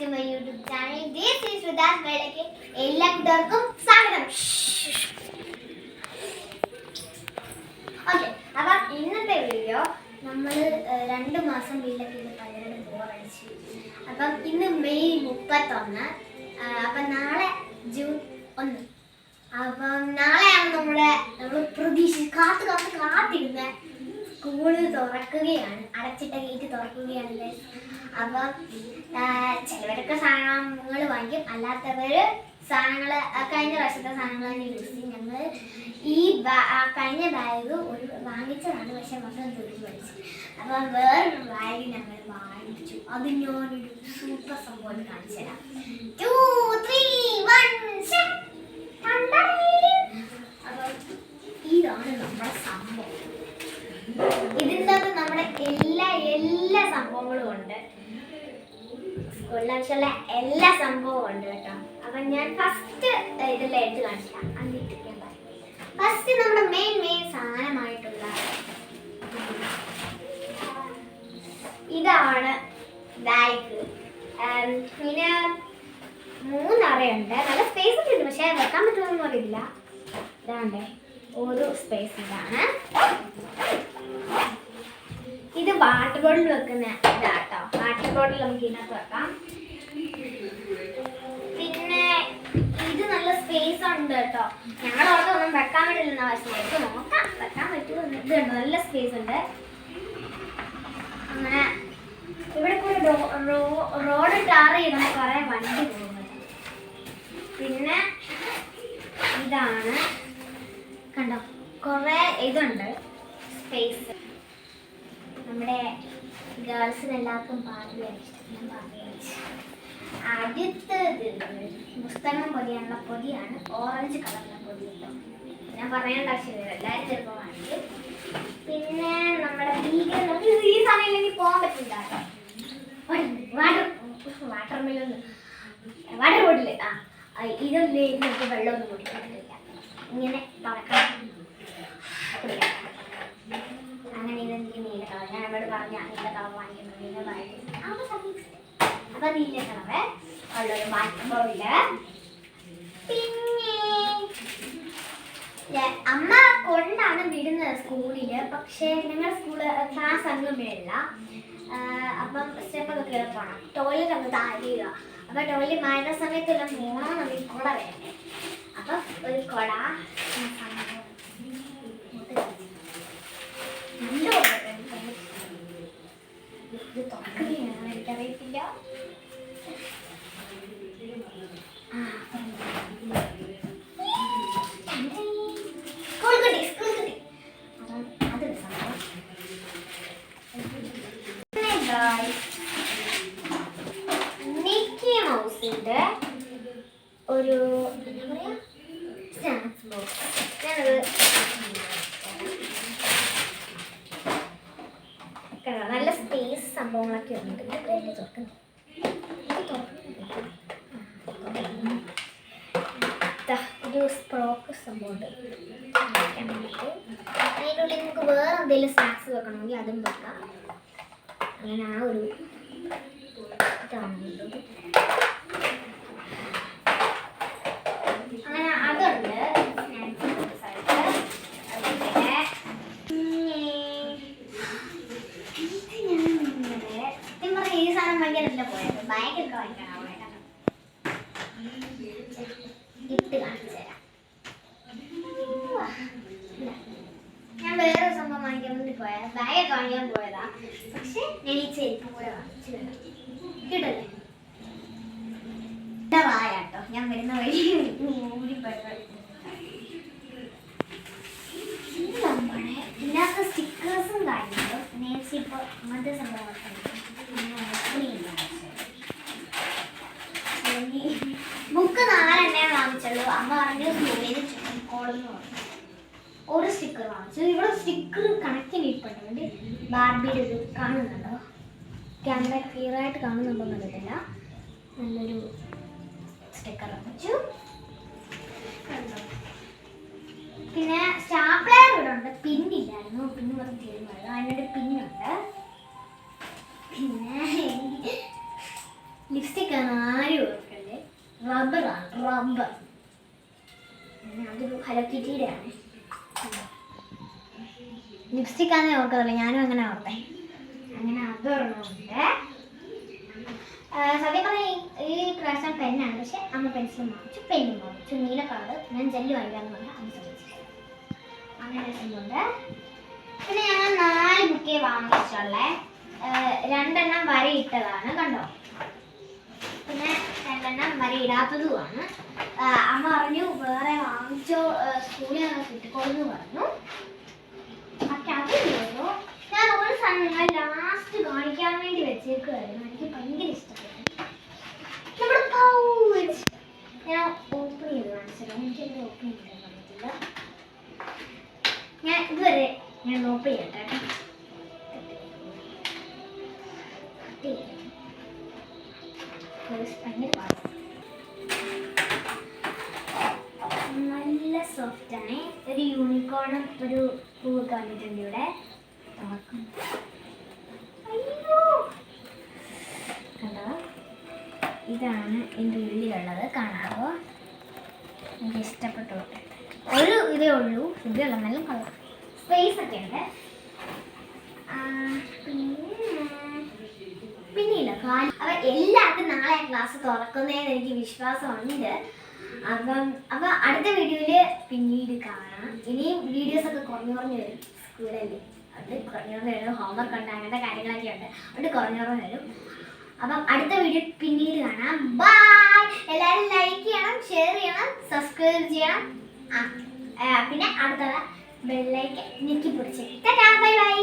To my YouTube channel. This is Shrutha's വേളയ്ക്ക് എല്ലാ കൂട്ടുകാർക്കും സ്വാഗതം. ഓക്കെ, അപ്പം ഇന്നത്തെ വീഡിയോ നമ്മൾ 2 മാസം വീട്ടിലൊക്കെ പലരുടെ ബോറടിച്ചു. അപ്പം ഇന്ന് മെയ് 31, അപ്പം നാളെ ജൂൺ 1. അപ്പം നാളെയാണ് നമ്മൾ കാത്തിരുന്ന സ്കൂള് തുറക്കുകയാണ്. അടച്ചിട്ട ഗേറ്റ് തുറക്കുകയാണ്. അപ്പം ചിലവരൊക്കെ സാധനങ്ങൾ വാങ്ങിക്കും, അല്ലാത്തവർ സാധനങ്ങൾ കഴിഞ്ഞ പ്രാവശ്യത്തെ സാധനങ്ങൾ തന്നെ യൂസ് ചെയ്യും. ഞങ്ങൾ ഈ കഴിഞ്ഞ ബാഗ് വാങ്ങിച്ചതാണ്, പക്ഷെ മൊത്തം തുറന്നു പഠിച്ചു. അപ്പം വേറൊരു ബാഗ് ഞങ്ങൾ വാങ്ങിച്ചു. അത് ഞാനൊരു സൂപ്പർ സംഭവം കാണിച്ചു തരാം. 2, 3, 1 അപ്പം ഇതാണ് നമ്മുടെ സംഭവം. ഇതിൻ്റെ അകത്ത് നമ്മുടെ എല്ലാ സംഭവങ്ങളും ഉണ്ട്. സ്കൂളിലാവശ്യമുള്ള എല്ലാ സംഭവവും ഉണ്ട് കേട്ടോ. അപ്പം ഞാൻ ഫസ്റ്റ് ഇതെല്ലാം എടുത്ത് കാണിക്കാം. എന്നിട്ടിരിക്കാൻ ഫസ്റ്റ് നമ്മുടെ മെയിൻ സാധനമായിട്ടുള്ള ഇതാണ് ബാഗ്. പിന്നെ 3 അറയുണ്ട്. നല്ല സ്പേസ് ഒക്കെ ഉണ്ട്, പക്ഷെ വെക്കാൻ പറ്റുമെന്ന് അറിയില്ല. ഇതാണ്ടേ ഒരു സ്പേസ്. ഇതാണ് ഇത് വാട്ടർ ബോട്ടിൽ വെക്കുന്ന ഇതാട്ടോ. വാട്ടർ ബോട്ടിൽ നമുക്ക് ഇതിനകത്ത് വെക്കാം. പിന്നെ ഇത് നല്ല സ്പേസ് ഉണ്ട് കേട്ടോ. ഞങ്ങളോടൊക്കെ ഒന്നും വെക്കാൻ വേണ്ടിയില്ലെന്ന ആവശ്യമായിട്ട് നോക്കാം വെക്കാൻ പറ്റുമോ. ഇത് കണ്ടോ, നല്ല സ്പേസ് ഉണ്ട്. അങ്ങനെ ഇവിടെ കൂടെ റോഡ് ടാർ ചെയ്യണം, കുറേ വണ്ടി പോകുന്നത്. പിന്നെ ഇതാണ് കണ്ടോ, കുറേ ഇതുണ്ട് സ്പേസ്. നമ്മുടെ ഗേൾസിന് എല്ലാവർക്കും പാർട്ടിയാണ് ഇഷ്ടം. ഞാൻ പാർട്ടിയാണ് ഇഷ്ടം. അടുത്തത് പുസ്തകം പൊതിയാനുള്ള പൊതിയാണ്. ഓറഞ്ച് കളറിലെ പൊതി കേട്ടോ. ഞാൻ പറയേണ്ട ആവശ്യമില്ല, എല്ലാവരും ചിലപ്പോൾ വാങ്ങിക്കും. പിന്നെ നമ്മുടെ ഈ സമയം ഇല്ലെങ്കിൽ പോകാൻ പറ്റില്ല. വാട്ടർ ബോട്ടിൽ ഇതൊന്നും നമുക്ക് വെള്ളമൊന്നും കുടിക്കാൻ പറ്റില്ല. ഇങ്ങനെ തുറക്കാം. അങ്ങനെ ഇതെനിക്ക് നീല കളർ, ഞാൻ ഇവിടെ പറഞ്ഞ നീല കളർ വാങ്ങിക്കുന്നത്. അപ്പൊ നീല കളറ് ഉള്ളൊരു വാട്ടർ ബോട്ടില്. പിന്നെ അമ്മ കൊണ്ടാണ് വിടുന്നത് സ്കൂളില്, പക്ഷേ ഞങ്ങളുടെ സ്കൂള് ക്ലാസ് അങ്ങ് മേളില്ല. അപ്പം സ്റ്റെപ്പൊക്കെ കയറി പോകണം. ടോയ്ലറ്റ് അങ്ങ് താഴെയുക. അപ്പം ടോയ്ലറ്റ് മഴ സമയത്തെല്ലാം പോകണമെന്നുണ്ടെങ്കിൽ കുട വേണ്ടേ. അപ്പം ഒരു കുട എനിക്കറിയത്തില്ല. മിക്കി മൗസിന്റെ ഒരു സ്നാക്സ് ബോക്സ്. ഞാനത് നല്ല സ്പേസ് സംഭവങ്ങളൊക്കെ ഉണ്ട്. ഒരു സ്പ്രോക്ക് സംഭവമുണ്ട്. അതിൻ്റെ ഉള്ളിൽ നമുക്ക് വേറെ എന്തെങ്കിലും സ്നാക്സ് വെക്കണമെങ്കിൽ അതും വെക്കാം. അങ്ങനെ ആ ഒരു അങ്ങനെ അതുണ്ട് സ്നാക്സ് ആയിട്ട്. ഈ സാധനം ഭയങ്കര പോയത് ബാഗൊക്കെ വാങ്ങിക്കണം. ഇട്ട് കാണിച്ചു തരാം. ഞാൻ വേറെ സംഭവം വാങ്ങിക്കാൻ വേണ്ടി പോയത്, ബാഗൊക്കെ വാങ്ങിക്കാൻ പോയതാ. പക്ഷെ ഞാൻ ഈ ചെരുപ്പും കൂടെ വാങ്ങിച്ചു തരാം. കിട്ടല്ലേ വായാട്ടോ. ഞാൻ വരുന്ന വഴി നമ്മുടെ ഇതിനകത്ത് സ്റ്റിക്കേഴ്സും കാര്യങ്ങളും നേഴ്സിപ്പോ അങ്ങനത്തെ സംഭവങ്ങളൊക്കെ ബുക്ക് 4 വാങ്ങിച്ചുള്ളൂ. അമ്മ പറഞ്ഞു സ്കൂളിൽ കോളെന്ന് പറഞ്ഞു. ഒരു സ്റ്റിക്കർ വാങ്ങിച്ചു. ഇവിടെ സ്റ്റിക്കർ കണക്റ്റിന് ഇരിപ്പുണ്ട്. ബാർബിയുടെ ഇത് കാണുന്നുണ്ടോ? ക്യാമറ ക്ലിയർ ആയിട്ട് കാണുന്നുണ്ടോ എന്നറിയത്തില്ല. നല്ലൊരു സ്റ്റിക്കർ വാങ്ങിച്ചു. പിന്നെ സ്റ്റാപ്ലർ ഇവിടെ ഉണ്ട്. പിന്നില്ലായിരുന്നു, പിന്ന് പറഞ്ഞ് തീരുമാനം. അതിനൊരു പിന്നുണ്ട്. പിന്നെ ലിപ്സ്റ്റിക് ആണ് റബ്ബറാണ്, റബ്ബർ. അതൊരു ഹലോ കിറ്റിയുടെ ആണ്. ലിപ്സ്റ്റിക് ആണെന്ന് ഓർക്കത്തില്ല, ഞാനും അങ്ങനെ ഓർത്തേ. അങ്ങനെ അതൊരെണ്ണമുണ്ട്. സത്യം പറഞ്ഞാൽ ഈ പ്രാവശ്യം പെന്നാണ്, പക്ഷെ അമ്മ പെൻസിലും വാങ്ങിച്ചു, പെന്നും വാങ്ങിച്ചു, നീല കളർ. ഞാൻ ജെല്ല് വാങ്ങിക്കാന്ന് പറഞ്ഞാൽ അമ്മ ശ്രമിച്ചില്ല. അങ്ങനെ ഉണ്ട്. പിന്നെ ഞങ്ങൾ 4 ബുക്കേ വാങ്ങിച്ചുള്ളേ. 2 വരയിട്ടതാണ് കണ്ടോ, പിന്നെ 2 വരയിടാത്തതുമാണ്. അമ്മ പറഞ്ഞു വേറെ വാങ്ങിച്ചോ, സ്കൂളിൽ നിന്ന് കിട്ടിക്കോളെന്ന് പറഞ്ഞു. പക്ഷെ അതില്ലല്ലോ, ഞാൻ ഒരു സാധനം ലാസ്റ്റ് കാണിക്കാൻ വേണ്ടി വെച്ചേക്കുമായിരുന്നു. എനിക്ക് ഭയങ്കര ഇഷ്ടപ്പെട്ടു. നമ്മുടെ പൗച്ച് ഞാൻ ഓപ്പൺ ചെയ്ത് കാണിച്ചത്, എനിക്കെന്ത് ഓപ്പൺ ചെയ്യാൻ പറ്റില്ല. ഞാൻ ഇതുവരെ ഞാൻ ഓപ്പൺ ചെയ്യട്ടെ. നല്ല സോഫ്റ്റ് ആണ്. ഒരു യൂണിക്കോണും ഒരു പൂവൊക്കെ വന്നിട്ടുണ്ട് ഇവിടെ. കണ്ടോ, ഇതാണ് എൻ്റെ ഉള്ളിലുള്ളത്. കാണാമോ, എനിക്ക് ഇഷ്ടപ്പെട്ടു. ഒരു ഇതേ ഉള്ളൂ, ഇതുള്ള നല്ല കളർ സ്പേസ് ഒക്കെ ഉണ്ട്. പിന്നെയില്ല കാലം. അപ്പം എല്ലാവർക്കും നാളെ ക്ലാസ് തുറക്കുന്നതെന്ന് എനിക്ക് വിശ്വാസമുണ്ട്. അപ്പം അടുത്ത വീഡിയോയിൽ പിന്നീട് കാണാം. ഇനിയും വീഡിയോസൊക്കെ കുറഞ്ഞു വരും. സ്കൂളല്ലേ, അത് കുറഞ്ഞു വരും. ഹോംവർക്ക് ഉണ്ട്, അങ്ങനത്തെ കാര്യങ്ങളൊക്കെ ഉണ്ട്, അത് കുറഞ്ഞു വരും. അപ്പം അടുത്ത വീഡിയോ പിന്നീട് കാണാം. ബൈ. എല്ലാവരും ലൈക്ക് ചെയ്യണം, ഷെയർ ചെയ്യണം, സബ്സ്ക്രൈബ് ചെയ്യണം. പിന്നെ അടുത്തുള്ള ബെല്ലൈക്കൻ ഞെക്കി പിടിച്ച്. Bye bye.